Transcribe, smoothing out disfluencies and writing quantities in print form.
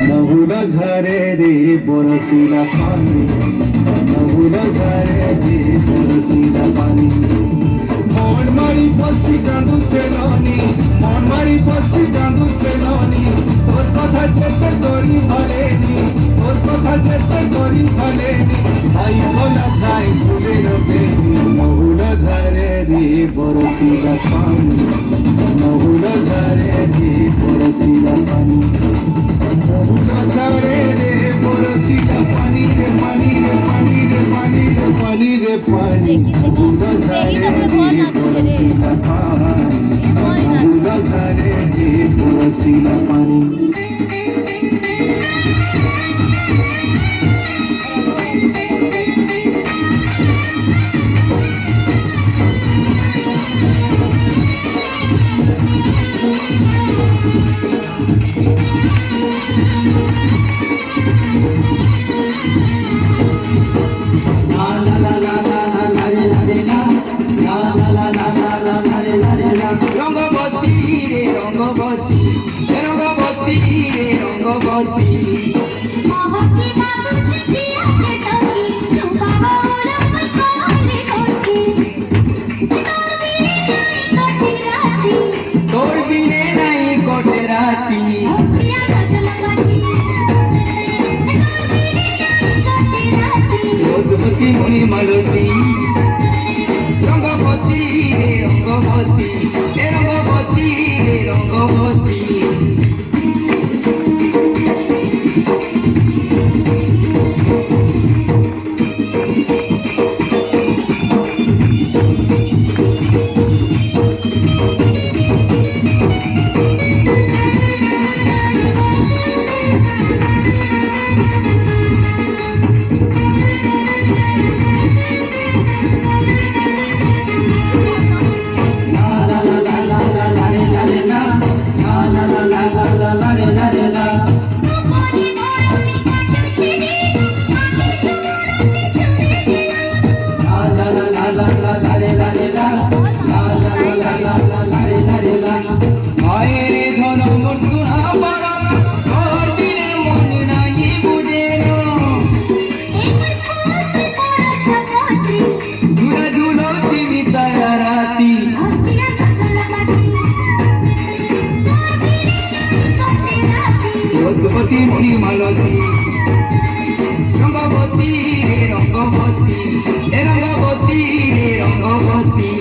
মহুরা ঝরে রে বরসিলা পানি, মহুরা ঝরে রে বরসিলা পানি। মন মারি পশি কাঁদুছে ননি, মন মারি পশি কাঁদুছে ননি, তোর কথা যেতে করি ভরেনি, তোর কথা যেতে করি ভরেনি। ভাই বলা যায় ঝুলে রবেনি, মহুরা ঝরে রে বরসিলা পানি, মহুরা ঝরে রে বরসিলা পানি। মহুরা ঝরে রে বরসিলা পানি রে পানি রে পানি রে পানি রে পানি রে পানি। মহুরা ঝরে রে বরসিলা পানি, মহুরা ঝরে রে বরসিলা পানি। রঙ্গবতী রে রঙ্গবতী, রঙ্গবতী রে রঙ্গবতী। তোর বিনে নাই কটে রাতি, রোজবতী মণি মালতী। রঙ্গবতী রে রঙ্গবতী, রঙ্গবতী রে রঙ্গবতী। রোজবতী মণি মালতী। রঙ্গবতী রে রঙ্গবতী, রঙ্গবতী রে রঙ্গবতী।